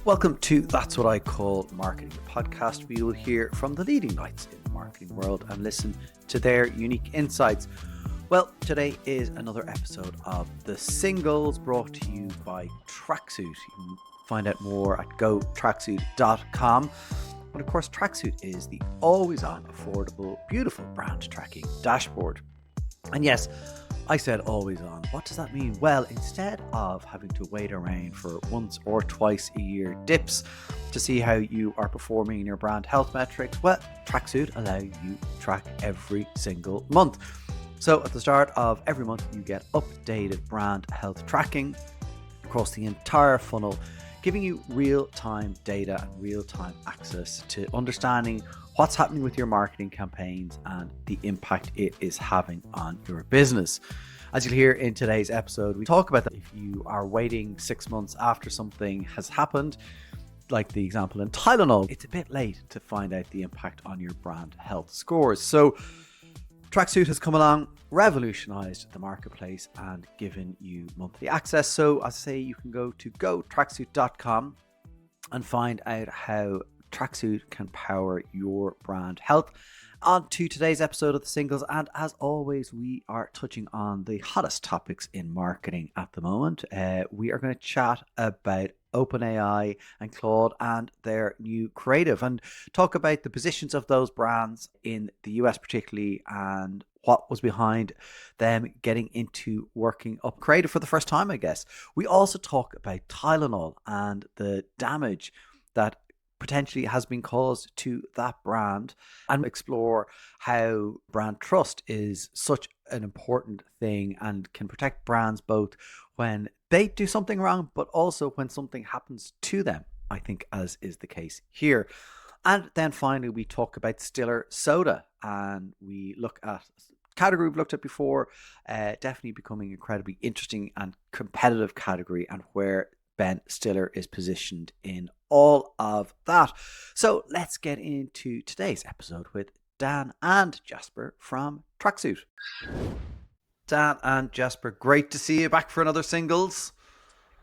Welcome to That's What I Call Marketing, the podcast where you will hear from the leading lights in the marketing world and listen to their unique insights. Well, today is another episode of The Singles brought to you by Tracksuit. You can find out more at gotracksuit.com. And of course, Tracksuit is the always-on, affordable, beautiful brand tracking dashboard. And yes, I said always on. What does that mean? Well, instead of having to wait around for once or twice a year dips to see how you are performing in your brand health metrics, well, Tracksuit allow you to track every single month. So at the start of every month, you get updated brand health tracking across the entire funnel, giving you real-time data and real-time access to understanding what's happening with your marketing campaigns and the impact it is having on your business. As you'll hear in today's episode, we talk about that if you are waiting 6 months after something has happened, like the example in Tylenol, it's a bit late to find out the impact on your brand health scores. So Tracksuit has come along, revolutionized the marketplace and given you monthly access. So as I say, you can go to gotracksuit.com and find out how Tracksuit can power your brand health. On to today's episode of The Singles, and as always, we are touching on the hottest topics in marketing at the moment. We are going to chat about OpenAI and Claude and their new creative and talk about the positions of those brands in the US particularly and what was behind them getting into working up creative for the first time, I guess. We also talk about Tylenol and the damage that potentially has been caused to that brand and explore how brand trust is such an important thing and can protect brands both when they do something wrong, but also when something happens to them, I think, as is the case here. And then finally, we talk about Stiller Soda and we look at a category we've looked at before, definitely becoming incredibly interesting and competitive category and where Ben Stiller is positioned in all of that. So let's get into today's episode with Dan and Jasper from Tracksuit. Dan and Jasper, great to see you back for another Singles.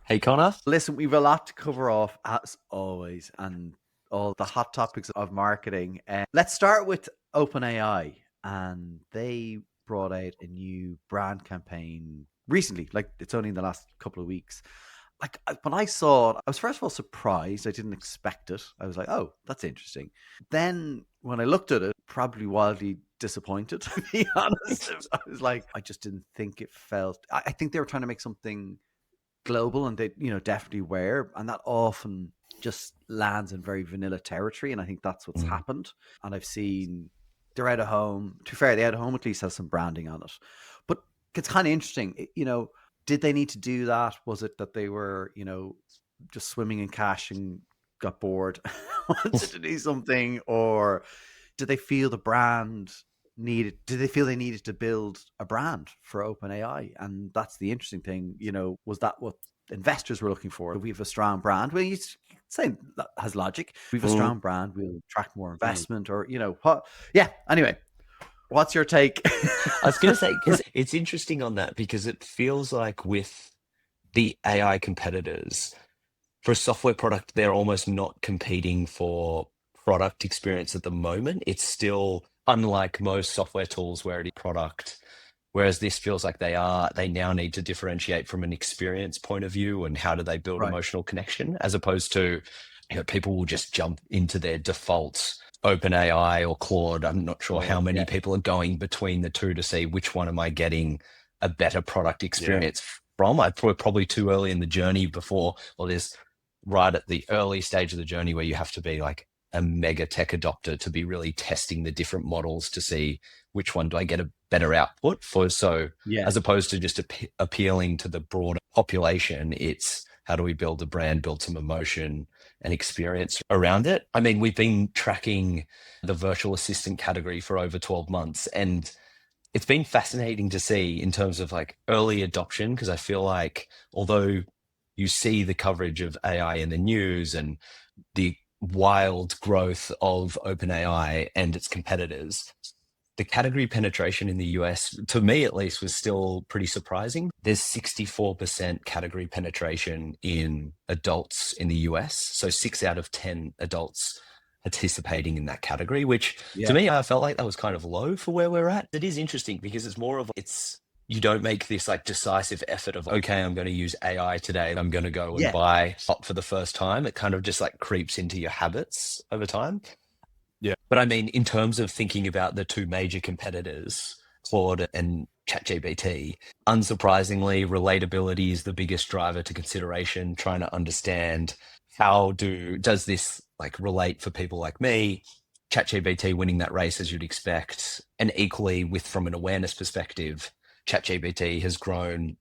Hey, Connor. Listen, we've a lot to cover off as always and all the hot topics of marketing. Let's start with OpenAI, and they brought out a new brand campaign recently, like it's only in the last couple of weeks. Like when I saw it, I was first of all surprised. I didn't expect it. I was like, oh, that's interesting. Then when I looked at it, probably wildly disappointed, to be honest. I was like, I just didn't think it felt, I think they were trying to make something global and they, definitely were. And that often just lands in very vanilla territory. And I think that's what's happened. And I've seen they're out of home. To be fair, the out of home at least has some branding on it. But it's kind of interesting, did they need to do that? Was it that they were, just swimming in cash and got bored, wanted to do something? Or did they feel the brand did they feel they needed to build a brand for OpenAI? And that's the interesting thing, was that what investors were looking for? We have a strong brand. Well, you say that has logic. We have a strong brand, we'll attract more investment or, what? Yeah, anyway. What's your take? I was going to say, because it's interesting on that, because it feels like with the AI competitors, for a software product, they're almost not competing for product experience at the moment. It's still unlike most software tools where it is product, whereas this feels like they now need to differentiate from an experience point of view and how do they build emotional connection, as opposed to, people will just jump into their default OpenAI or Claude. I'm not sure how many people are going between the two to see which one am I getting a better product experience from. We're probably too early in the journey there's right at the early stage of the journey where you have to be like a mega tech adopter to be really testing the different models to see which one do I get a better output for. So as opposed to just appealing to the broader population, it's how do we build a brand, build some emotion and experience around it. I mean, we've been tracking the virtual assistant category for over 12 months, and it's been fascinating to see in terms of like early adoption, because I feel like although you see the coverage of AI in the news and the wild growth of OpenAI and its competitors, the category penetration in the US, to me at least, was still pretty surprising. There's 64% category penetration in adults in the US. So 6 out of 10 adults participating in that category, which to Yeah. me, I felt like that was kind of low for where we're at. It is interesting because it's more of, you don't make this like decisive effort of, okay, I'm going to use AI today. I'm going to go and Yeah. buy up for the first time. It kind of just like creeps into your habits over time. Yeah. But I mean, in terms of thinking about the two major competitors, Claude and ChatGPT, unsurprisingly, relatability is the biggest driver to consideration, trying to understand does this like relate for people like me? ChatGPT winning that race as you'd expect. And equally from an awareness perspective, ChatGPT has grown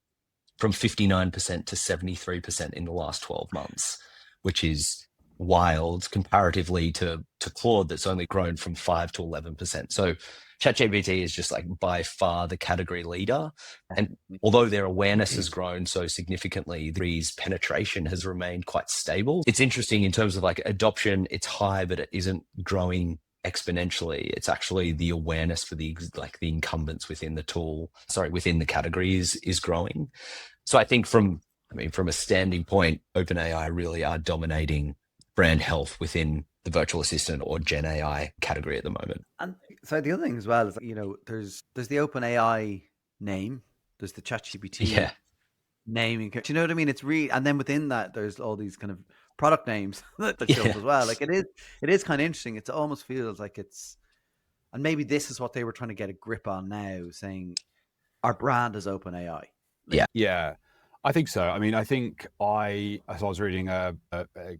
from 59% to 73% in the last 12 months, which is wild comparatively to Claude that's only grown from 5 to 11%. So ChatGPT is just like by far the category leader. And although their awareness has grown so significantly, Three's penetration has remained quite stable. It's interesting in terms of like adoption, it's high, but it isn't growing exponentially. It's actually the awareness for the incumbents within the categories is growing. So I think from a standing point, OpenAI really are dominating brand health within the virtual assistant or Gen AI category at the moment. And so the other thing as well is, there's the OpenAI name, there's the ChatGPT naming. Do you know what I mean? It's really, and then within that, there's all these kind of product names that show up as well. Like it is kind of interesting. It almost feels like and maybe this is what they were trying to get a grip on now, saying our brand is OpenAI. Yeah, I think so. I mean, I was reading a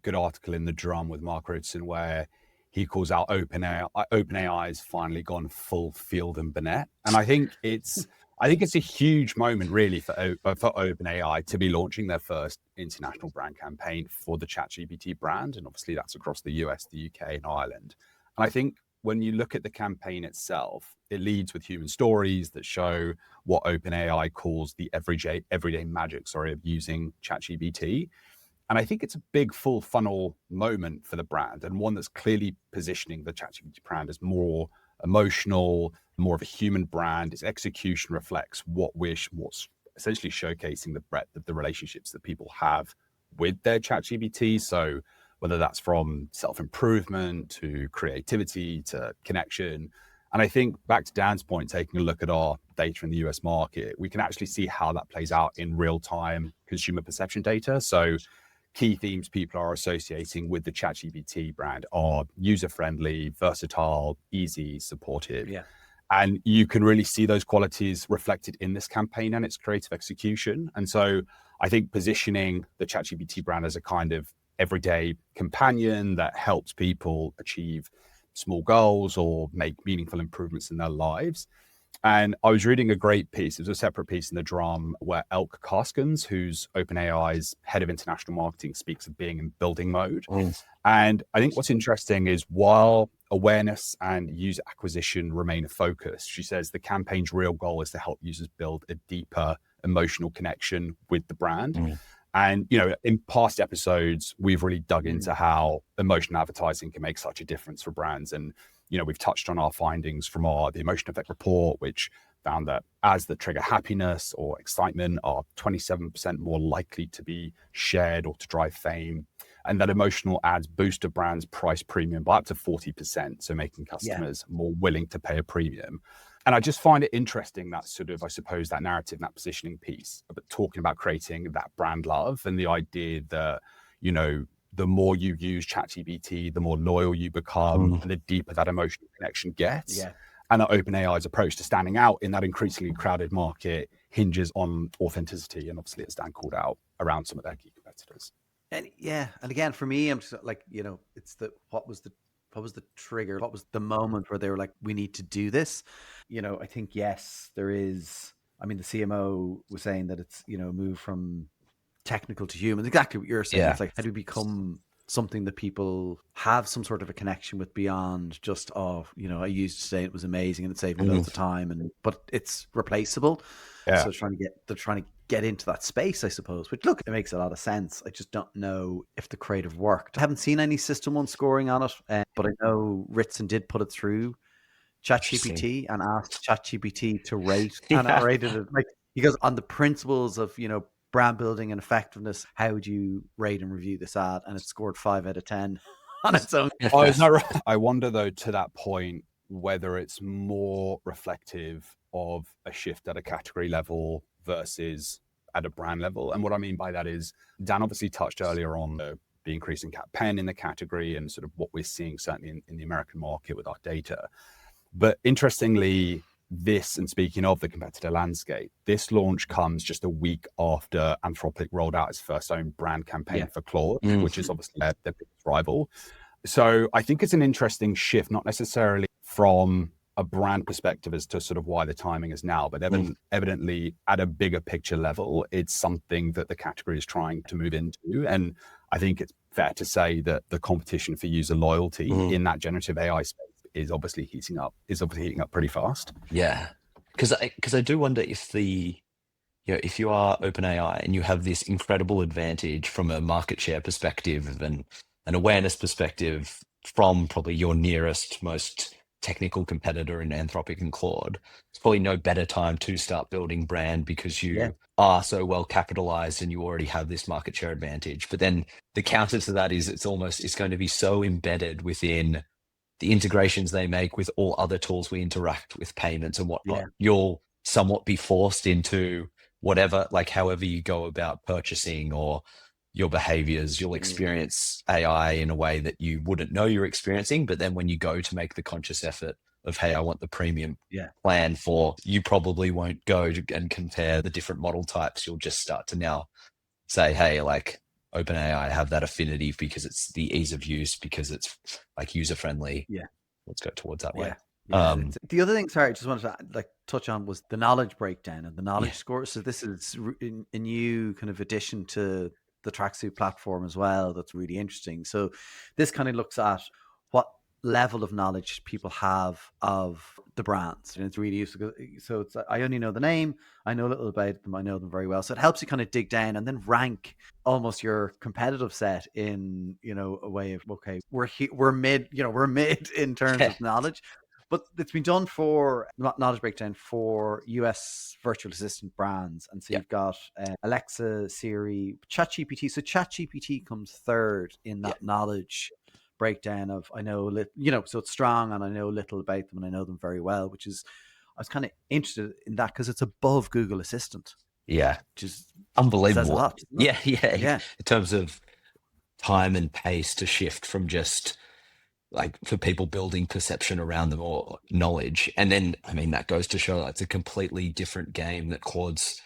good article in The Drum with Mark Rootson where he calls out OpenAI. OpenAI has finally gone full Field and Burnett, and I think it's a huge moment really for OpenAI to be launching their first international brand campaign for the ChatGPT brand, and obviously that's across the US, the UK, and Ireland. And I think when you look at the campaign itself, it leads with human stories that show what OpenAI calls the everyday magic, of using ChatGPT. And I think it's a big full funnel moment for the brand, and one that's clearly positioning the ChatGPT brand as more emotional, more of a human brand. Its execution reflects what's essentially showcasing the breadth of the relationships that people have with their ChatGPT. So whether that's from self-improvement to creativity to connection. And I think back to Dan's point, taking a look at our data in the US market, we can actually see how that plays out in real-time consumer perception data. So key themes people are associating with the ChatGPT brand are user-friendly, versatile, easy, supportive. Yeah. And you can really see those qualities reflected in this campaign and its creative execution. And so I think positioning the ChatGPT brand as a kind of everyday companion that helps people achieve small goals or make meaningful improvements in their lives. And I was reading a great piece. It was a separate piece in The Drum where Elke Karskens, who's OpenAI's head of international marketing, speaks of being in building mode. And I think what's interesting is while awareness and user acquisition remain a focus, she says the campaign's real goal is to help users build a deeper emotional connection with the brand. And, in past episodes, we've really dug into how emotional advertising can make such a difference for brands. And, we've touched on our findings from the Emotion Effect Report, which found that ads that trigger happiness or excitement are 27% more likely to be shared or to drive fame. And that emotional ads boost a brand's price premium by up to 40%, so making customers more willing to pay a premium. And I just find it interesting that sort of, I suppose, that narrative, that positioning piece, but talking about creating that brand love and the idea that, the more you use ChatGPT, the more loyal you become and the deeper that emotional connection gets. Yeah. And that OpenAI's approach to standing out in that increasingly crowded market hinges on authenticity. And obviously, as Dan called out, around some of their key competitors. And again, for me, I'm just like, it's what was the trigger? What was the moment where they were like, we need to do this? I think, yes, there is. I mean, the CMO was saying that it's, move from technical to human. Exactly what you're saying. Yeah. It's like, how do we become something that people have some sort of a connection with beyond just, I used to say it was amazing and it saved me loads of time, but it's replaceable. Yeah. So they're trying to get into that space, I suppose, which, look, it makes a lot of sense. I just don't know if the creative worked. I haven't seen any System 1 scoring on it, but I know Ritson did put it through Interesting. ChatGPT and asked ChatGPT to rate, and it Yeah. rated it like he goes on the principles of brand building and effectiveness. How would you rate and review this ad? And it scored 5 out of 10 on its own. Oh, is that right? I wonder though, to that point, whether it's more reflective of a shift at a category level versus at a brand level. And what I mean by that is, Dan obviously touched earlier on the increase in cat pen in the category and sort of what we're seeing certainly in the American market with our data. But interestingly, this, and speaking of the competitor landscape, this launch comes just a week after Anthropic rolled out its first own brand campaign for Claude, which is obviously their biggest rival. So I think it's an interesting shift, not necessarily from a brand perspective as to sort of why the timing is now, but evidently at a bigger picture level, it's something that the category is trying to move into. And I think it's fair to say that the competition for user loyalty in that generative AI space is obviously heating up pretty fast. Yeah. Because I do wonder if if you are OpenAI and you have this incredible advantage from a market share perspective and an awareness perspective from probably your nearest, most technical competitor in Anthropic and Claude, it's probably no better time to start building brand because you are so well capitalized and you already have this market share advantage. But then the counter to that is it's going to be so embedded within the integrations they make with all other tools we interact with, payments and whatnot. You'll somewhat be forced into whatever, like however you go about purchasing or your behaviors, you'll experience AI in a way that you wouldn't know you're experiencing. But then when you go to make the conscious effort of, hey, I want the premium plan for, you probably won't go and compare the different model types. You'll just start to now say, hey, like OpenAI have that affinity because it's the ease of use, because it's like user friendly. Yeah. Let's go towards that way. The other thing, sorry, I just wanted to touch on was the knowledge breakdown and the knowledge score. So this is a new kind of addition to the Tracksuit platform as well. That's really interesting. So this kind of looks at what level of knowledge people have of the brands, and it's really useful. So it's I only know the name, I know a little about them, I know them very well. So it helps you kind of dig down and then rank almost your competitive set in a way of, okay, we're mid in terms of knowledge. But it's been done for knowledge breakdown for US virtual assistant brands. And so you've got Alexa, Siri, ChatGPT. So ChatGPT comes third in that knowledge breakdown of, I know, so it's strong and I know little about them and I know them very well, I was kind of interested in that because it's above Google Assistant. Yeah. Which is unbelievable. Says a lot, yeah. In terms of time and pace to shift from just like for people building perception around them or knowledge. And then, I mean, that goes to show it's a completely different game that Claude's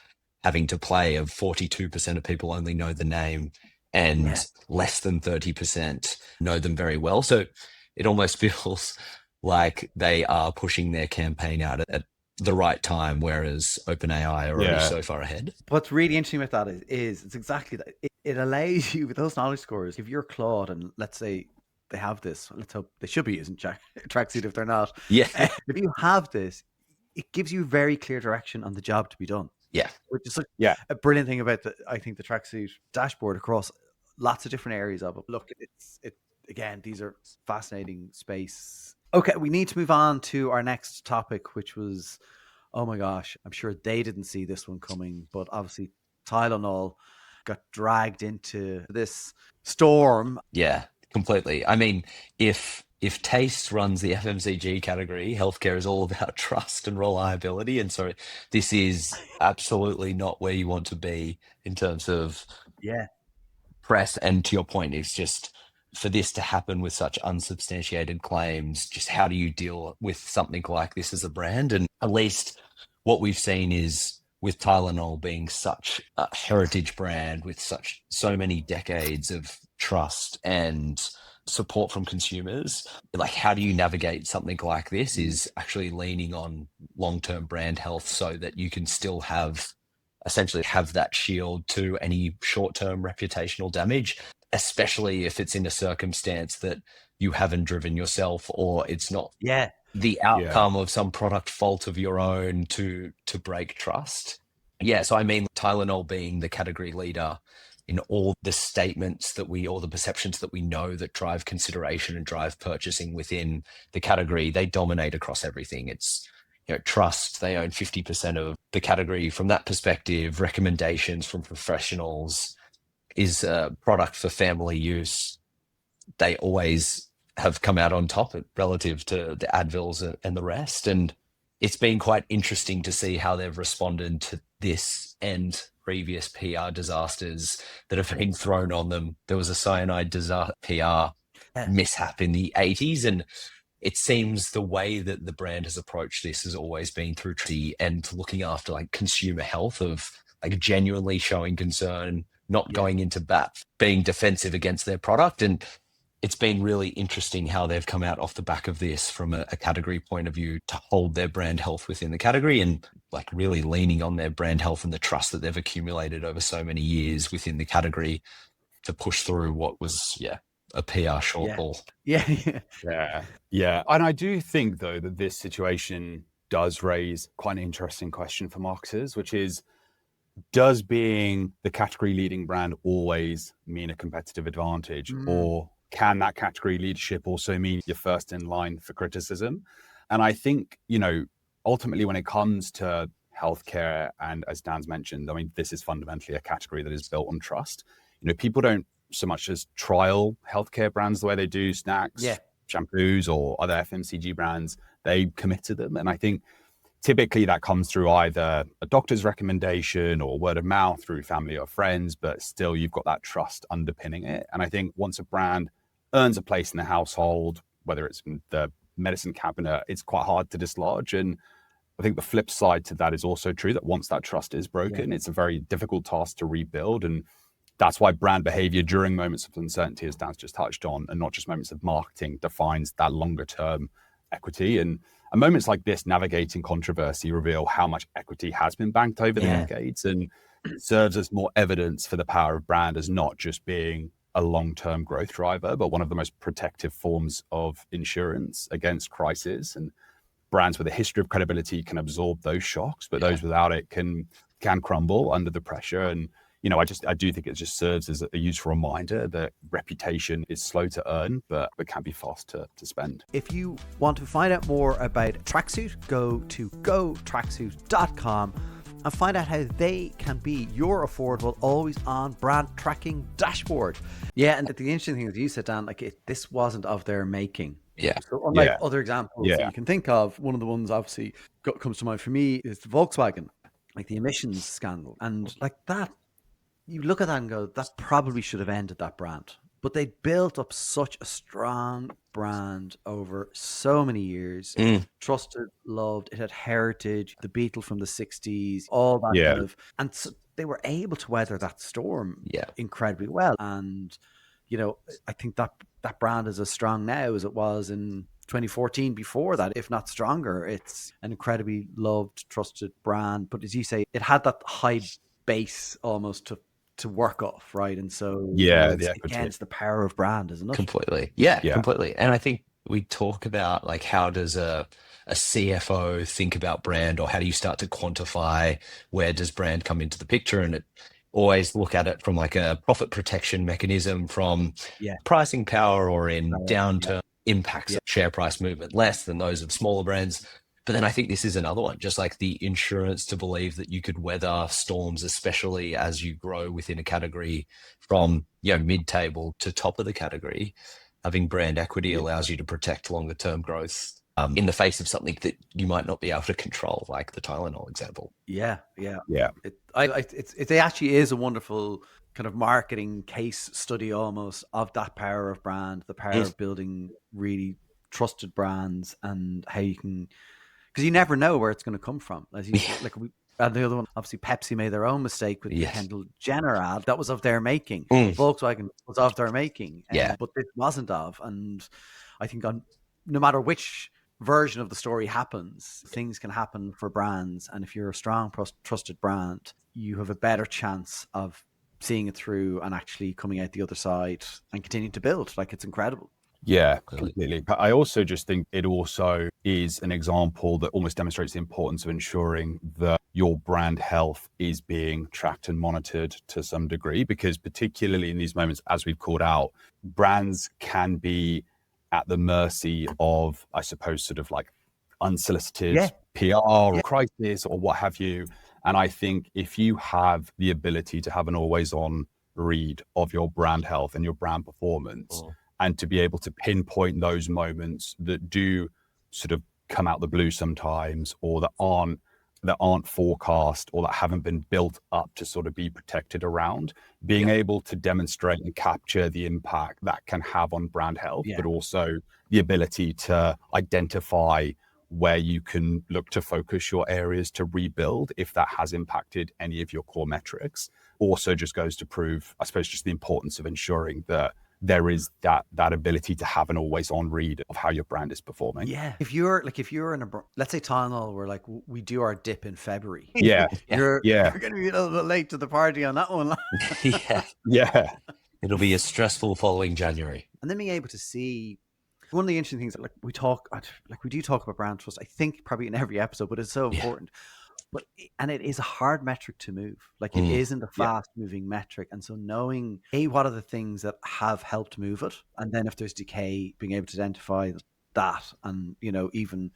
having to play of 42% of people only know the name and less than 30% know them very well. So it almost feels like they are pushing their campaign out at the right time, whereas OpenAI are already so far ahead. What's really interesting with that is it's exactly that. It allows you, with those knowledge scores, if you're Claude and let's say they have this, let's hope they should be using Tracksuit if they're not. Yeah. If you have this, it gives you very clear direction on the job to be done. Yeah. Which is a brilliant thing about I think the Tracksuit dashboard across lots of different areas of it. Look, again, these are fascinating space. Okay, we need to move on to our next topic, which was, oh my gosh, I'm sure they didn't see this one coming, but obviously Tylenol got dragged into this storm. Yeah, completely. I mean, if taste runs the FMCG category, healthcare is all about trust and reliability. And so this is absolutely not where you want to be in terms of press. And to your point, it's just for this to happen with such unsubstantiated claims, just how do you deal with something like this as a brand? And at least what we've seen is with Tylenol being such a heritage brand with so many decades of trust and support from consumers, like how do you navigate something like this is actually leaning on long-term brand health so that you can still essentially have that shield to any short-term reputational damage, especially if it's in a circumstance that you haven't driven yourself or it's not the outcome of some product fault of your own to break trust. Yeah, so I mean, Tylenol being the category leader in all the statements that all the perceptions that we know that drive consideration and drive purchasing within the category, they dominate across everything. It's, trust, they own 50% of the category. From that perspective, recommendations from professionals is a product for family use. They always have come out on top relative to the Advils and the rest. And it's been quite interesting to see how they've responded to this and previous PR disasters that have been thrown on them. There was a cyanide PR mishap in the 80s, and it seems the way that the brand has approached this has always been through and looking after like consumer health, of like genuinely showing concern, not going into bat, being defensive against their product. And it's been really interesting how they've come out off the back of this from a category point of view to hold their brand health within the category, and like really leaning on their brand health and the trust that they've accumulated over so many years within the category to push through what was, a PR shortfall. Yeah. And I do think, though, that this situation does raise quite an interesting question for marketers, which is, does being the category leading brand always mean a competitive advantage? Or can that category leadership also mean you're first in line for criticism? And I think, ultimately when it comes to healthcare, and as Dan's mentioned, I mean, this is fundamentally a category that is built on trust. People don't so much as trial healthcare brands the way they do snacks, shampoos, or other FMCG brands. They commit to them. And I think typically that comes through either a doctor's recommendation or word of mouth through family or friends, but still you've got that trust underpinning it. And I think once a brand earns a place in the household, whether it's in the medicine cabinet, it's quite hard to dislodge. And I think the flip side to that is also true, that once that trust is broken, it's a very difficult task to rebuild. And that's why brand behavior during moments of uncertainty, as Dan's just touched on, and not just moments of marketing, defines that longer term equity. And moments like this, navigating controversy, reveal how much equity has been banked over the decades, and serves as more evidence for the power of brand as not just being a long-term growth driver, but one of the most protective forms of insurance against crisis. And brands with a history of credibility can absorb those shocks, but those without it can crumble under the pressure. And I do think it just serves as a useful reminder that reputation is slow to earn, but it can be fast to spend. If you want to find out more about Tracksuit, go to gotracksuit.com and find out how they can be your affordable, always on brand tracking dashboard. Yeah, and the interesting thing that you said, Dan, this wasn't of their making. Yeah. So unlike other examples that you can think of, one of the ones obviously comes to mind for me is the Volkswagen, like the emissions scandal. And like that, you look at that and go, that probably should have ended that brand. But they built up such a strong brand over so many years. Trusted, loved, it had heritage, the Beetle from the 60s, all that kind of. And so they were able to weather that storm incredibly well. And, I think that brand is as strong now as it was in 2014 before that, if not stronger. It's an incredibly loved, trusted brand. But as you say, it had that high base almost to work off, right? And so it's the power of brand, isn't it? Completely. Completely. And I think we talk about like, how does a CFO think about brand, or how do you start to quantify where does brand come into the picture? And it always look at it from like a profit protection mechanism, from pricing power, or in downturn impacts share price movement less than those of smaller brands. But then I think this is another one, just like the insurance to believe that you could weather storms, especially as you grow within a category from mid-table to top of the category. Having brand equity allows you to protect longer term growth in the face of something that you might not be able to control, like the Tylenol example. Yeah. It actually is a wonderful kind of marketing case study almost of that power of brand, the power of building really trusted brands, and how you can. Because you never know where it's going to come from. As you and the other one, obviously, Pepsi made their own mistake with the Kendall Jenner ad. That was of their making. Volkswagen was of their making. But this wasn't of. And I think no matter which version of the story happens, things can happen for brands. And if you're a strong, trusted brand, you have a better chance of seeing it through and actually coming out the other side and continuing to build. Like, it's incredible. Yeah, completely. I also just think it also is an example that almost demonstrates the importance of ensuring that your brand health is being tracked and monitored to some degree, because particularly in these moments, as we've called out, brands can be at the mercy of, I suppose, sort of like unsolicited PR or crisis or what have you. And I think if you have the ability to have an always on read of your brand health and your brand performance, and to be able to pinpoint those moments that do sort of come out the blue sometimes, or that aren't forecast, or that haven't been built up to sort of be protected around, being able to demonstrate and capture the impact that can have on brand health, but also the ability to identify where you can look to focus your areas to rebuild if that has impacted any of your core metrics, also just goes to prove, I suppose, just the importance of ensuring that there is that ability to have an always on read of how your brand is performing. Yeah. If you're in a, let's say Tylenol, we're like, we do our dip in February. You're going to be a little bit late to the party on that one. Yeah. It'll be a stressful following January. And then being able to see one of the interesting things that we do talk about brand trust, I think probably in every episode, but it's so important. And it is a hard metric to move. Like it isn't a fast moving metric. And so knowing what are the things that have helped move it, and then if there's decay, being able to identify that, and even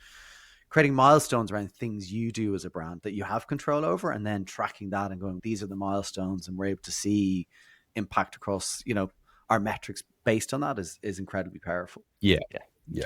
creating milestones around things you do as a brand that you have control over, and then tracking that and going, these are the milestones, and we're able to see impact across our metrics based on that is incredibly powerful. Yeah,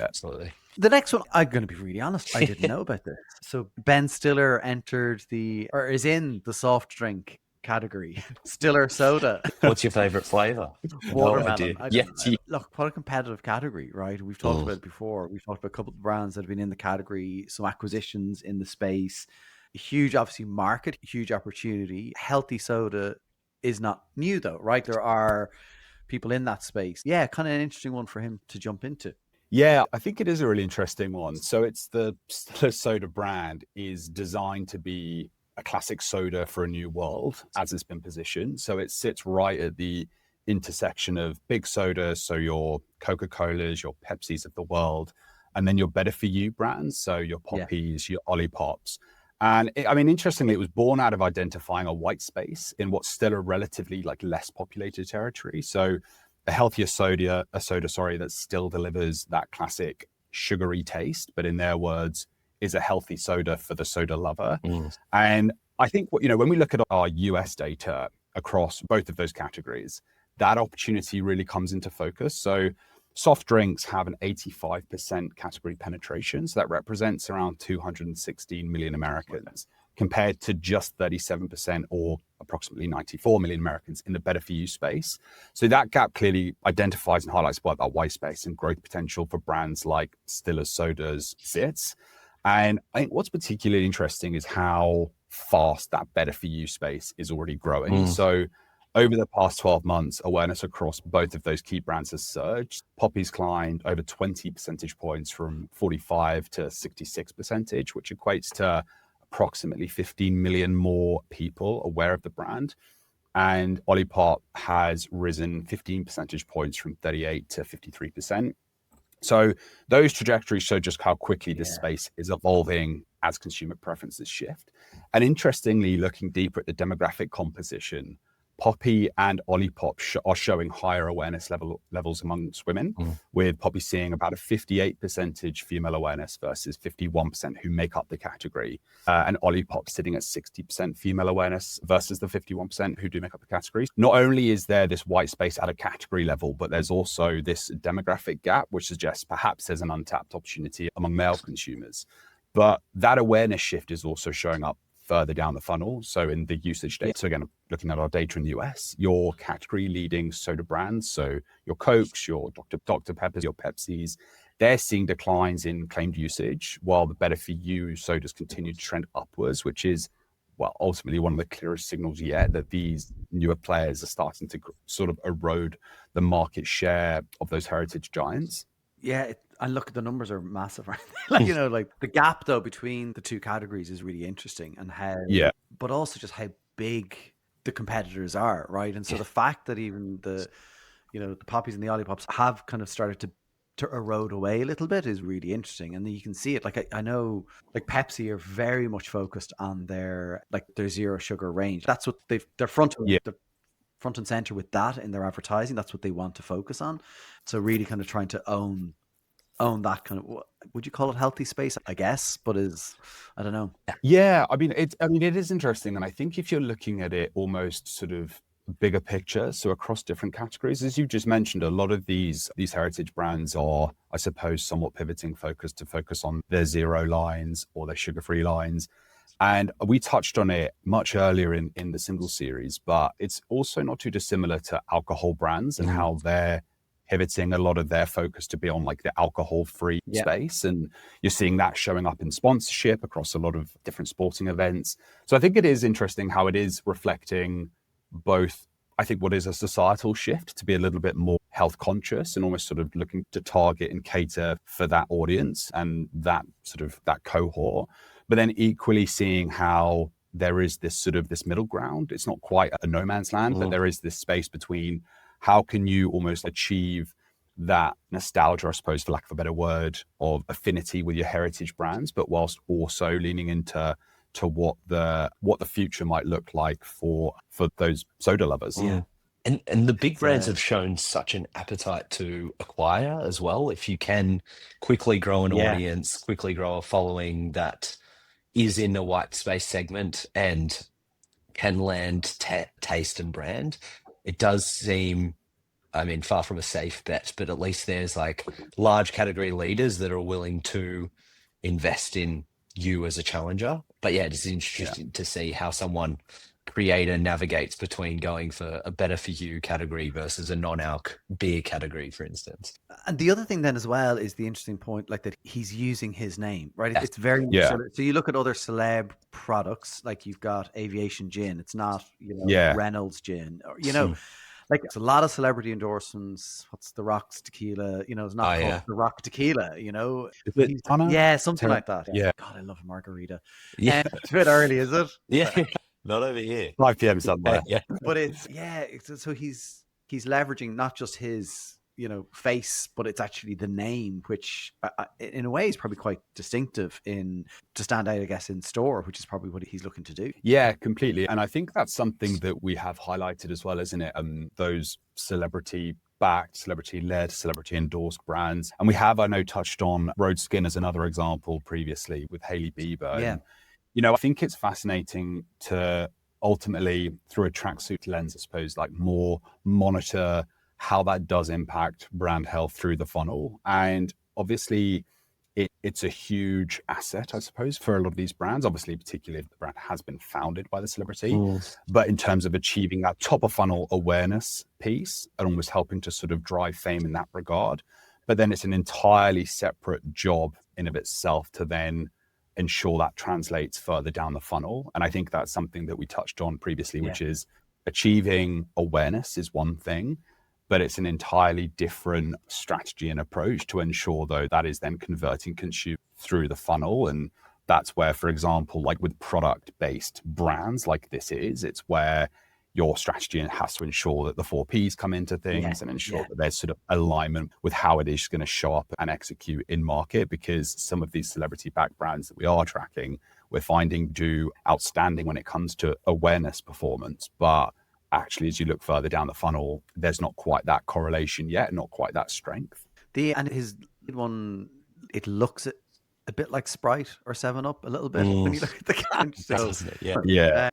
absolutely. The next one, I'm going to be really honest, I didn't know about this. So Ben Stiller is in the soft drink category. Stiller soda. What's your favorite flavor? Watermelon. No, Look, what a competitive category, right? We've talked about it before. We've talked about a couple of brands that have been in the category, some acquisitions in the space, a huge, obviously, market, huge opportunity. Healthy soda is not new though, right? There are people in that space. Yeah, kind of an interesting one for him to jump into. Yeah, I think it is a really interesting one. So it's the Stiller soda brand is designed to be a classic soda for a new world, as it's been positioned. So it sits right at the intersection of big sodas, so your Coca-Colas, your Pepsis of the world, and then your better for you brands, so your Poppies, your Ollipops. And interestingly, it was born out of identifying a white space in what's still a relatively less populated territory. So a healthier soda, that still delivers that classic sugary taste, but in their words, is a healthy soda for the soda lover. And I think when we look at our US data across both of those categories, that opportunity really comes into focus. So soft drinks have an 85% category penetration. So that represents around 216 million Americans, compared to just 37% or approximately 94 million Americans in the better for you space. So that gap clearly identifies and highlights where that white space and growth potential for brands like Stiller Sodas sits. And I think what's particularly interesting is how fast that better for you space is already growing. So over the past 12 months, awareness across both of those key brands has surged. Poppies climbed over 20 percentage points from 45 to 66%, which equates to approximately 15 million more people aware of the brand. And Olipop has risen 15 percentage points from 38 to 53%. So those trajectories show just how quickly this space is evolving as consumer preferences shift. And interestingly, looking deeper at the demographic composition, Poppy and Olipop are showing higher awareness levels amongst women, with Poppy seeing about a 58% female awareness versus 51% who make up the category, and Olipop sitting at 60% female awareness versus the 51% who do make up the category. Not only is there this white space at a category level, but there's also this demographic gap, which suggests perhaps there's an untapped opportunity among male consumers. But that awareness shift is also showing up further down the funnel. So in the usage data, so again, looking at our data in the US, your category leading soda brands, so your Cokes, your Dr. Peppers, your Pepsis, they're seeing declines in claimed usage, while the better for you sodas continue to trend upwards, which is, ultimately one of the clearest signals yet that these newer players are starting to sort of erode the market share of those heritage giants. Yeah, and look, the numbers are massive, right? The gap though between the two categories is really interesting, and but also just how big the competitors are, right? And so the fact that even the Poppies and the Ollipops have kind of started to to erode away a little bit is really interesting. And you can see it. Like I know like Pepsi are very much focused on their zero sugar range. That's what they're front and center with that in their advertising. That's what they want to focus on. So really kind of trying to own that kind of, would you call it healthy space, I guess, but I don't know. Yeah, I mean it is interesting, and I think if you're looking at it almost sort of bigger picture, so across different categories, as you just mentioned, a lot of these heritage brands are, I suppose, somewhat pivoting focus on their zero lines or their sugar-free lines. And we touched on it much earlier in the single series, but it's also not too dissimilar to alcohol brands and how they're pivoting a lot of their focus to be on like the alcohol-free space. And you're seeing that showing up in sponsorship across a lot of different sporting events. So I think it is interesting how it is reflecting both, I think, what is a societal shift to be a little bit more health conscious and almost sort of looking to target and cater for that audience and that cohort, but then equally seeing how there is this middle ground. It's not quite a no man's land, but there is this space between how can you almost achieve that nostalgia, I suppose, for lack of a better word, of affinity with your heritage brands, but whilst also leaning into what the future might look like for those soda lovers. Yeah. And the big brands have shown such an appetite to acquire as well. If you can quickly grow an audience, quickly grow a following that is in the white space segment and can land taste and brand, it does seem, I mean, far from a safe bet, but at least there's like large category leaders that are willing to invest in you as a challenger. But yeah, it's interesting to see how someone creator navigates between going for a better for you category versus a non-alc beer category, for instance. And the other thing then as well is the interesting point, like that he's using his name, right? Yes. It's very so you look at other celeb products, like you've got Aviation Gin. It's not, Reynolds Gin, or like it's a lot of celebrity endorsements. What's the Rock's tequila? It's not called the Rock Tequila. Something like that. Yeah. God, I love a margarita. Yeah, it's a bit early, is it? Yeah, not over here. 5 p.m. Sunday. Yeah, but so he's leveraging not just his face, but it's actually the name, which in a way is probably quite distinctive to stand out, I guess, in store, which is probably what he's looking to do. Yeah, completely. And I think that's something that we have highlighted as well, isn't it? Those celebrity-backed, celebrity-led, celebrity-endorsed brands. And we have, I know, touched on Road Skin as another example previously with Hailey Bieber. Yeah. And, I think it's fascinating to ultimately, through a tracksuit lens, I suppose, like more monitor how that does impact brand health through the funnel. And obviously it's a huge asset, I suppose, for a lot of these brands, obviously, particularly if the brand has been founded by the celebrity, but in terms of achieving that top of funnel awareness piece and almost helping to sort of drive fame in that regard. But then it's an entirely separate job in of itself to then ensure that translates further down the funnel. And I think that's something that we touched on previously, which is achieving awareness is one thing, but it's an entirely different strategy and approach to ensure, though, that is then converting consumers through the funnel. And that's where, for example, like with product-based brands like this it's where your strategy has to ensure that the 4 Ps come into things and ensure that there's sort of alignment with how it is going to show up and execute in market, because some of these celebrity-backed brands that we are tracking, we're finding do outstanding when it comes to awareness performance. But actually, as you look further down the funnel, there's not quite that correlation yet, not quite that strength. And his one, it looks a bit like Sprite or 7-Up a little bit when you look at the can. So,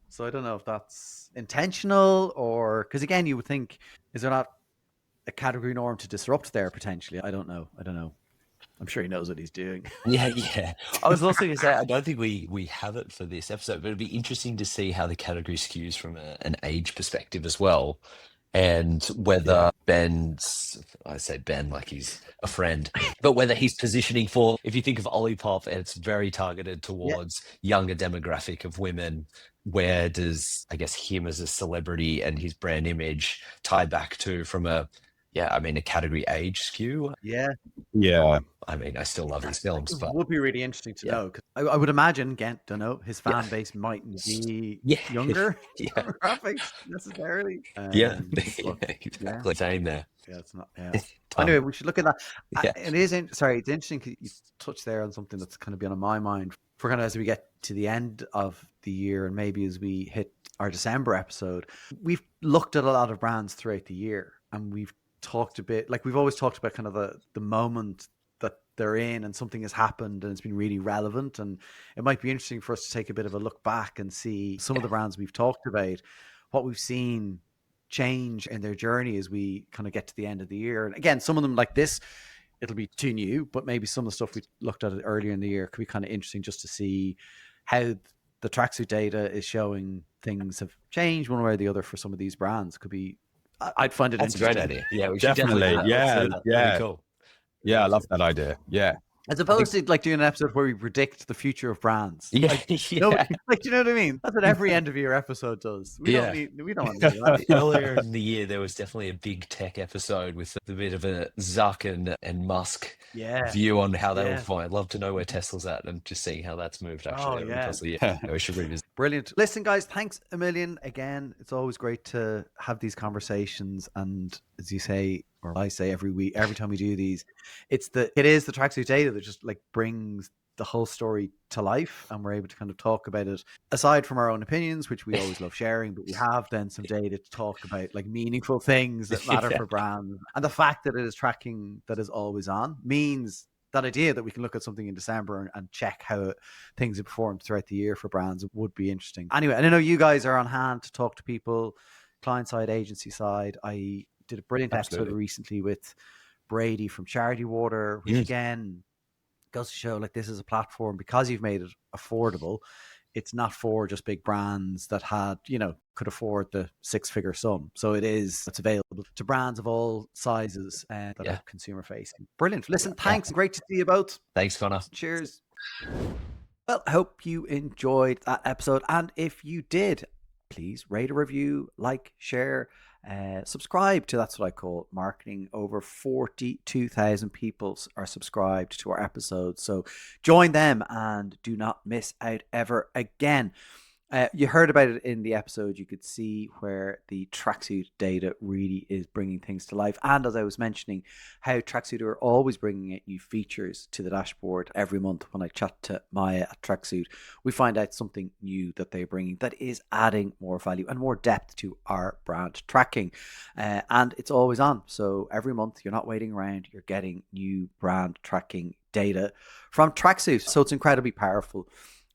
so I don't know if that's intentional or, because again, you would think, is there not a category norm to disrupt there potentially? I don't know. I'm sure he knows what he's doing. Yeah. I was also going to say, I don't think we have it for this episode, but it'd be interesting to see how the category skews from an age perspective as well. And whether I say Ben like he's a friend, but whether he's positioning for, if you think of Olipop, and it's very targeted towards younger demographic of women, where does, I guess, him as a celebrity and his brand image tie back to from a yeah, I mean, a category age skew. Yeah, Yeah. I mean, I still love his films, it but would be really interesting to yeah, know, because I would imagine, again, don't know, his yeah, fan base mightn't be yeah, younger yeah, demographics necessarily. yeah, But yeah, exactly. Same there. yeah, it's not. Yeah. Anyway, Um, we should look at that. yeah, It is. Sorry, it's interesting 'cause you touched there on something that's kind of been on my mind for kind of as we get to the end of the year, and maybe as we hit our December episode. We've looked at a lot of brands throughout the year, and we've talked a bit, like we've always talked about kind of the moment that they're in, and something has happened and it's been really relevant. And it might be interesting for us to take a bit of a look back and see some of yeah, the brands we've talked about, what we've seen change in their journey as we kind of get to the end of the year. And again, some of them, like this, it'll be too new, but maybe some of the stuff we looked at it earlier in the year could be kind of interesting just to see how the tracksuit data is showing things have changed one way or the other for some of these brands. Could be, I'd find it that's a great interesting. idea. Yeah, we should definitely do Definitely. that. Let's Yeah. do that. That'd be Yeah. cool. Yeah. I love that idea. Yeah. As I opposed think, to like doing an episode where we predict the future of brands. yeah, Like, no, yeah, like, you know what I mean? That's what every end of year episode does. We yeah. don't want to do that. Earlier in the year, there was definitely a big tech episode with a bit of a Zuck and Musk Yeah. view on how that'll Yeah. fly. I'd love to know where Tesla's at and just seeing how that's moved Oh, actually over the yeah. course of the year. Yeah, we should revisit. Brilliant. Listen, guys, thanks a million again. It's always great to have these conversations. And as you say, or I say every week, every time we do these, it is the tracksuit data that just like brings the whole story to life, and we're able to kind of talk about it aside from our own opinions, which we always love sharing, but we have then some data to talk about like meaningful things that matter Yeah, for brands. And the fact that it is tracking that is always on means that idea that we can look at something in December and check how things have performed throughout the year for brands would be interesting. Anyway, and I know you guys are on hand to talk to people, client side, agency side. I did a brilliant episode Absolutely. recently with Brady from Charity Water, which again goes to show like this is a platform, because you've made it affordable. It's not for just big brands that had, could afford the 6-figure sum. So it's available to brands of all sizes that yeah, are consumer facing. Brilliant. Listen, yeah. thanks. Great to see you both. Thanks, Connor. Cheers. Well, I hope you enjoyed that episode. And if you did, please rate a review, like, share, subscribe to That's What I Call Marketing. Over 42,000 people are subscribed to our episodes. So join them and do not miss out ever again. You heard about it in the episode. You could see where the tracksuit data really is bringing things to life. And as I was mentioning, how Tracksuit are always bringing out new features to the dashboard every month. When I chat to Maya at Tracksuit, we find out something new that they're bringing that is adding more value and more depth to our brand tracking. And it's always on. So every month, you're not waiting around. You're getting new brand tracking data from Tracksuit. So it's incredibly powerful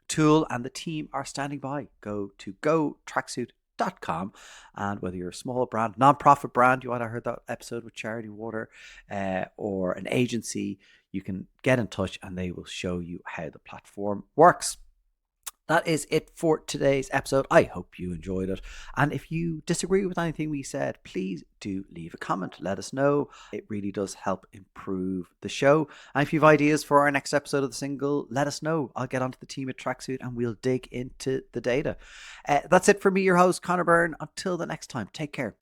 tool, and the team are standing by. Go to gotracksuit.com, and whether you're a small brand, non-profit brand, you might have heard that episode with Charity Water, or an agency, you can get in touch and they will show you how the platform works. That is it for today's episode. I hope you enjoyed it. And if you disagree with anything we said, please do leave a comment. Let us know. It really does help improve the show. And if you have ideas for our next episode of The Single, let us know. I'll get onto the team at Tracksuit and we'll dig into the data. That's it for me, your host, Connor Byrne. Until the next time, take care.